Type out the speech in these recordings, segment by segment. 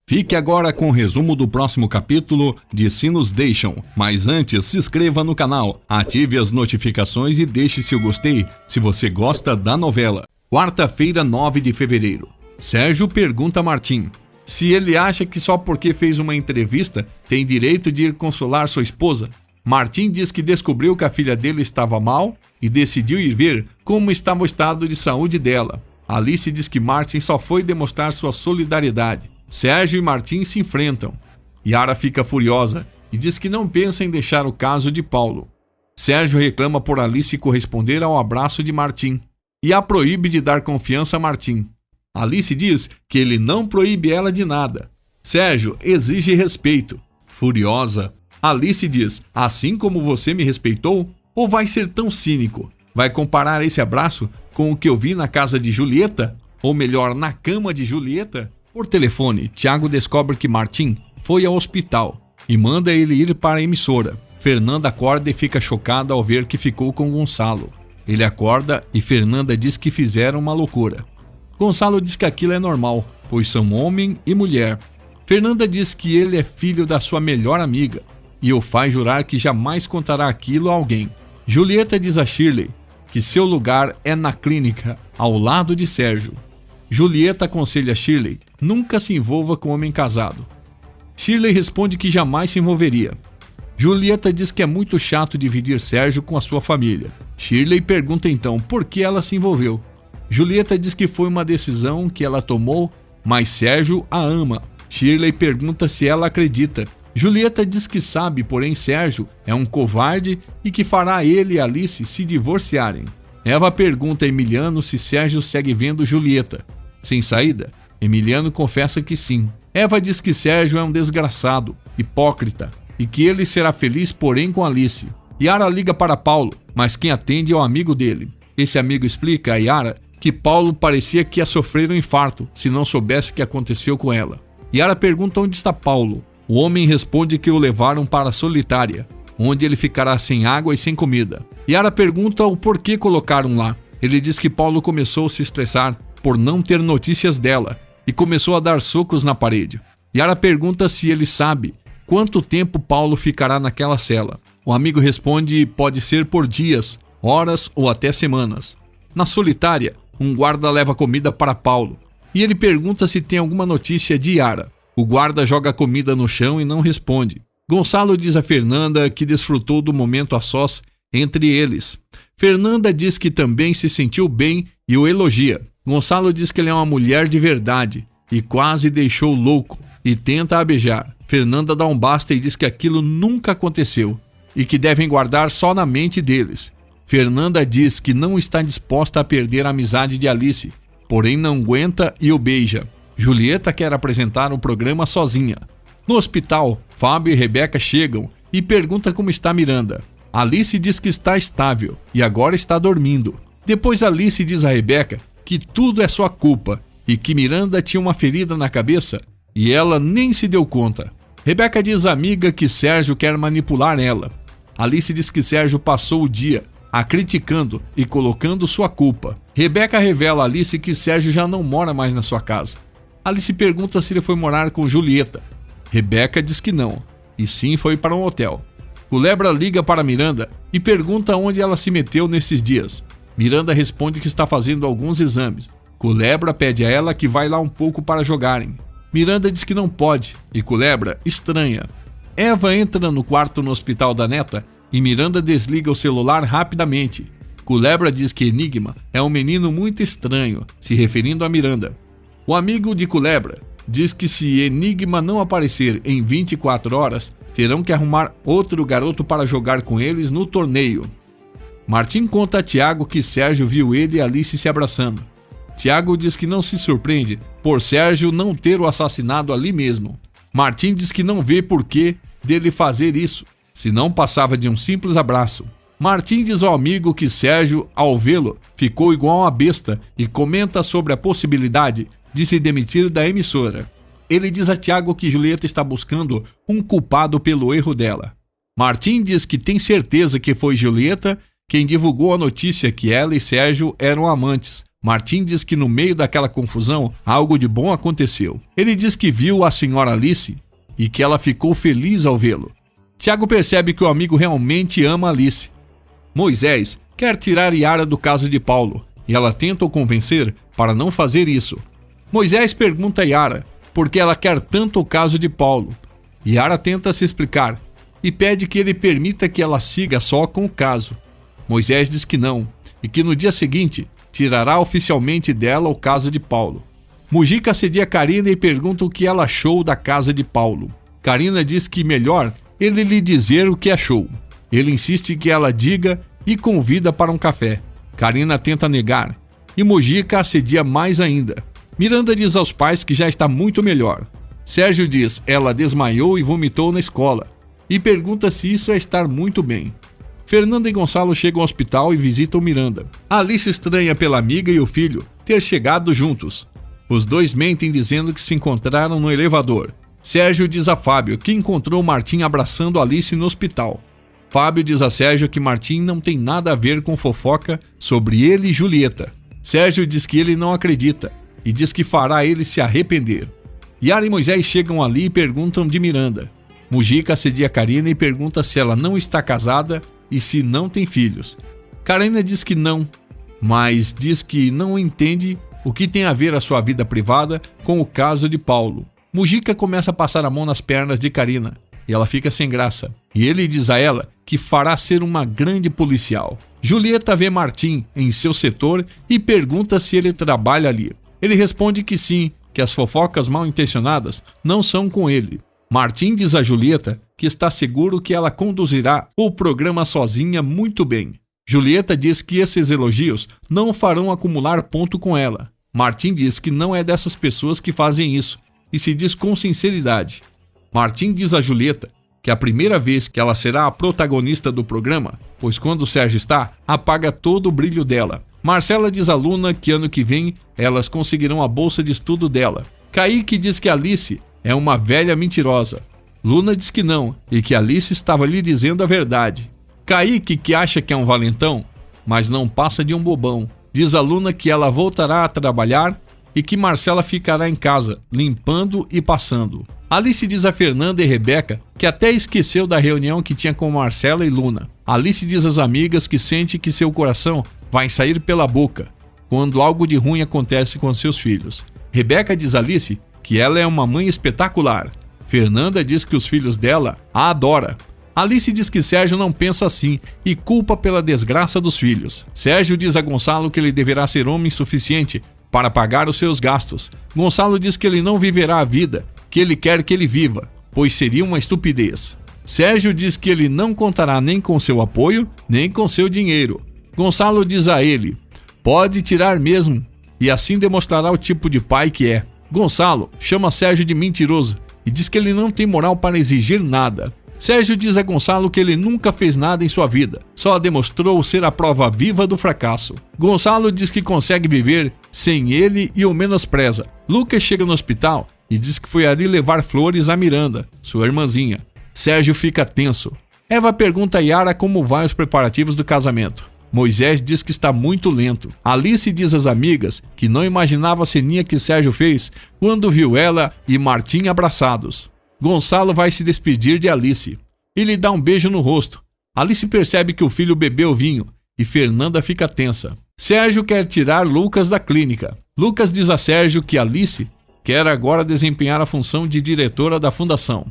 Fique agora com o resumo do próximo capítulo de Se Nos Deixam. Mas antes, se inscreva no canal, ative as notificações e deixe seu gostei se você gosta da novela. Quarta-feira, 9 de fevereiro. Sérgio pergunta a Martim se ele acha que só porque fez uma entrevista tem direito de ir consolar sua esposa. Martim diz que descobriu que a filha dele estava mal e decidiu ir ver como estava o estado de saúde dela. Alice diz que Martim só foi demonstrar sua solidariedade. Sérgio e Martim se enfrentam. Yara fica furiosa e diz que não pensa em deixar o caso de Paulo. Sérgio reclama por Alice corresponder ao abraço de Martim e a proíbe de dar confiança a Martim. Alice diz que ele não proíbe ela de nada. Sérgio exige respeito. Furiosa, Alice diz: assim como você me respeitou? Ou vai ser tão cínico? Vai comparar esse abraço com o que eu vi na casa de Julieta? Ou melhor, na cama de Julieta? Por telefone, Tiago descobre que Martim foi ao hospital e manda ele ir para a emissora. Fernanda acorda e fica chocada ao ver que ficou com Gonçalo. Ele acorda e Fernanda diz que fizeram uma loucura. Gonçalo diz que aquilo é normal, pois são homem e mulher. Fernanda diz que ele é filho da sua melhor amiga e o faz jurar que jamais contará aquilo a alguém. Julieta diz a Shirley que seu lugar é na clínica, ao lado de Sérgio. Julieta aconselha Shirley nunca se envolva com homem casado. Shirley responde que jamais se envolveria. Julieta diz que é muito chato dividir Sérgio com a sua família. Shirley pergunta então por que ela se envolveu. Julieta diz que foi uma decisão que ela tomou, mas Sérgio a ama. Shirley pergunta se ela acredita. Julieta diz que sabe, porém Sérgio é um covarde e que fará ele e Alice se divorciarem. Eva pergunta a Emiliano se Sérgio segue vendo Julieta. Sem saída, Emiliano confessa que sim. Eva diz que Sérgio é um desgraçado, hipócrita, e que ele será feliz porém com Alice. Yara liga para Paulo, mas quem atende é o amigo dele. Esse amigo explica a Yara que Paulo parecia que ia sofrer um infarto se não soubesse o que aconteceu com ela. Yara pergunta onde está Paulo. O homem responde que o levaram para a Solitária, onde ele ficará sem água e sem comida. Yara pergunta o porquê colocaram lá. Ele diz que Paulo começou a se estressar por não ter notícias dela e começou a dar socos na parede. Yara pergunta se ele sabe quanto tempo Paulo ficará naquela cela. O amigo responde pode ser por dias, horas ou até semanas. Na Solitária, um guarda leva comida para Paulo e ele pergunta se tem alguma notícia de Yara. O guarda joga a comida no chão e não responde. Gonçalo diz a Fernanda que desfrutou do momento a sós entre eles. Fernanda diz que também se sentiu bem e o elogia. Gonçalo diz que ele é uma mulher de verdade e quase deixou louco e tenta a beijar. Fernanda dá um basta e diz que aquilo nunca aconteceu e que devem guardar só na mente deles. Fernanda diz que não está disposta a perder a amizade de Alice, porém não aguenta e o beija. Julieta quer apresentar o programa sozinha. No hospital, Fábio e Rebeca chegam e perguntam como está Miranda. Alice diz que está estável e agora está dormindo. Depois Alice diz a Rebeca que tudo é sua culpa e que Miranda tinha uma ferida na cabeça e ela nem se deu conta. Rebeca diz à amiga que Sérgio quer manipular ela. Alice diz que Sérgio passou o dia a criticando e colocando sua culpa. Rebeca revela a Alice que Sérgio já não mora mais na sua casa. Alice pergunta se ele foi morar com Julieta. Rebeca diz que não, e sim foi para um hotel. Culebra liga para Miranda e pergunta onde ela se meteu nesses dias. Miranda responde que está fazendo alguns exames. Culebra pede a ela que vai lá um pouco para jogarem. Miranda diz que não pode e Culebra estranha. Eva entra no quarto no hospital da neta e Miranda desliga o celular rapidamente. Culebra diz que Enigma é um menino muito estranho, se referindo a Miranda. O amigo de Culebra diz que se Enigma não aparecer em 24 horas, terão que arrumar outro garoto para jogar com eles no torneio. Martim conta a Tiago que Sérgio viu ele e Alice se abraçando. Tiago diz que não se surpreende por Sérgio não ter o assassinado ali mesmo. Martim diz que não vê porquê dele fazer isso, se não passava de um simples abraço. Martim diz ao amigo que Sérgio, ao vê-lo, ficou igual uma besta e comenta sobre a possibilidade de se demitir da emissora. Ele diz a Tiago que Julieta está buscando um culpado pelo erro dela. Martim diz que tem certeza que foi Julieta quem divulgou a notícia que ela e Sérgio eram amantes, Martim diz que no meio daquela confusão, algo de bom aconteceu. Ele diz que viu a senhora Alice e que ela ficou feliz ao vê-lo. Tiago percebe que o amigo realmente ama Alice. Moisés quer tirar Yara do caso de Paulo e ela tenta o convencer para não fazer isso. Moisés pergunta a Yara por que ela quer tanto o caso de Paulo. Yara tenta se explicar e pede que ele permita que ela siga só com o caso. Moisés diz que não e que no dia seguinte tirará oficialmente dela o caso de Paulo. Mujica assedia Karina e pergunta o que ela achou da casa de Paulo. Karina diz que melhor ele lhe dizer o que achou. Ele insiste que ela diga e convida para um café. Karina tenta negar e Mujica assedia mais ainda. Miranda diz aos pais que já está muito melhor. Sérgio diz ela desmaiou e vomitou na escola e pergunta se isso é estar muito bem. Fernanda e Gonçalo chegam ao hospital e visitam Miranda. Alice estranha pela amiga e o filho ter chegado juntos. Os dois mentem dizendo que se encontraram no elevador. Sérgio diz a Fábio que encontrou Martim abraçando Alice no hospital. Fábio diz a Sérgio que Martim não tem nada a ver com fofoca sobre ele e Julieta. Sérgio diz que ele não acredita e diz que fará ele se arrepender. Yara e Moisés chegam ali e perguntam de Miranda. Mujica assedia Karina e pergunta se ela não está casada e se não tem filhos. Karina diz que não, mas diz que não entende o que tem a ver a sua vida privada com o caso de Paulo. Mujica começa a passar a mão nas pernas de Karina e ela fica sem graça. E ele diz a ela que fará ser uma grande policial. Julieta vê Martim em seu setor e pergunta se ele trabalha ali. Ele responde que sim, que as fofocas mal intencionadas não são com ele. Martim diz a Julieta que está seguro que ela conduzirá o programa sozinha muito bem. Julieta diz que esses elogios não o farão acumular ponto com ela. Martim diz que não é dessas pessoas que fazem isso e se diz com sinceridade. Martim diz a Julieta que a primeira vez que ela será a protagonista do programa, pois quando o Sérgio está, apaga todo o brilho dela. Marcela diz a Luna que ano que vem elas conseguirão a bolsa de estudo dela. Kaique diz que Alice é uma velha mentirosa. Luna diz que não e que Alice estava lhe dizendo a verdade. Kaique, que acha que é um valentão, mas não passa de um bobão, diz a Luna que ela voltará a trabalhar e que Marcela ficará em casa, limpando e passando. Alice diz a Fernanda e Rebeca que até esqueceu da reunião que tinha com Marcela e Luna. Alice diz às amigas que sente que seu coração vai sair pela boca quando algo de ruim acontece com seus filhos. Rebeca diz a Alice que ela é uma mãe espetacular. Fernanda diz que os filhos dela a adora. Alice diz que Sérgio não pensa assim e culpa pela desgraça dos filhos. Sérgio diz a Gonçalo que ele deverá ser homem suficiente para pagar os seus gastos. Gonçalo diz que ele não viverá a vida que ele quer que ele viva, pois seria uma estupidez. Sérgio diz que ele não contará nem com seu apoio, nem com seu dinheiro. Gonçalo diz a ele, pode tirar mesmo, e assim demonstrará o tipo de pai que é. Gonçalo chama Sérgio de mentiroso e diz que ele não tem moral para exigir nada. Sérgio diz a Gonçalo que ele nunca fez nada em sua vida, só demonstrou ser a prova viva do fracasso. Gonçalo diz que consegue viver sem ele e o menospreza. Lucas chega no hospital e diz que foi ali levar flores a Miranda, sua irmãzinha. Sérgio fica tenso. Eva pergunta a Yara como vai os preparativos do casamento. Moisés diz que está muito lento. Alice diz às amigas que não imaginava a ceninha que Sérgio fez quando viu ela e Martim abraçados. Gonçalo vai se despedir de Alice e lhe dá um beijo no rosto. Alice percebe que o filho bebeu vinho e Fernanda fica tensa. Sérgio quer tirar Lucas da clínica. Lucas diz a Sérgio que Alice quer agora desempenhar a função de diretora da fundação.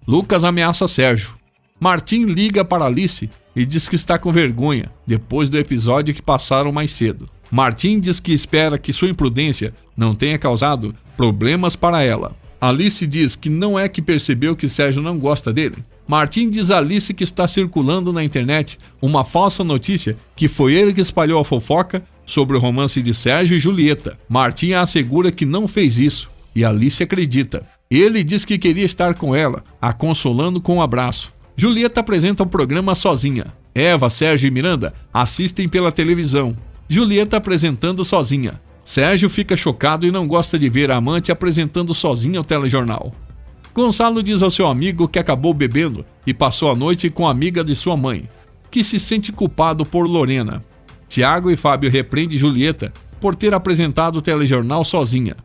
Lucas ameaça Sérgio. Martim liga para Alice e diz que está com vergonha depois do episódio que passaram mais cedo. Martim diz que espera que sua imprudência não tenha causado problemas para ela. Alice diz que não é que percebeu que Sérgio não gosta dele. Martim diz a Alice que está circulando na internet uma falsa notícia que foi ele que espalhou a fofoca sobre o romance de Sérgio e Julieta. Martim a assegura que não fez isso e Alice acredita. Ele diz que queria estar com ela, a consolando com um abraço. Julieta apresenta o programa sozinha. Eva, Sérgio e Miranda assistem pela televisão. Julieta apresentando sozinha. Sérgio fica chocado e não gosta de ver a amante apresentando sozinha o telejornal. Gonçalo diz ao seu amigo que acabou bebendo e passou a noite com a amiga de sua mãe, que se sente culpado por Lorena. Tiago e Fábio repreendem Julieta por ter apresentado o telejornal sozinha.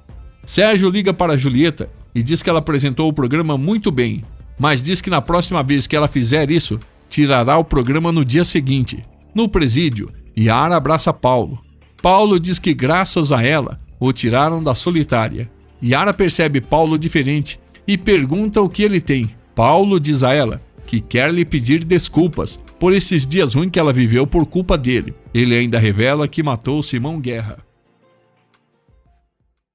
Sérgio liga para Julieta e diz que ela apresentou o programa muito bem, mas diz que na próxima vez que ela fizer isso, tirará o programa no dia seguinte. No presídio, Yara abraça Paulo. Paulo diz que graças a ela, o tiraram da solitária. Yara percebe Paulo diferente e pergunta o que ele tem. Paulo diz a ela que quer lhe pedir desculpas por esses dias ruins que ela viveu por culpa dele. Ele ainda revela que matou Simão Guerra.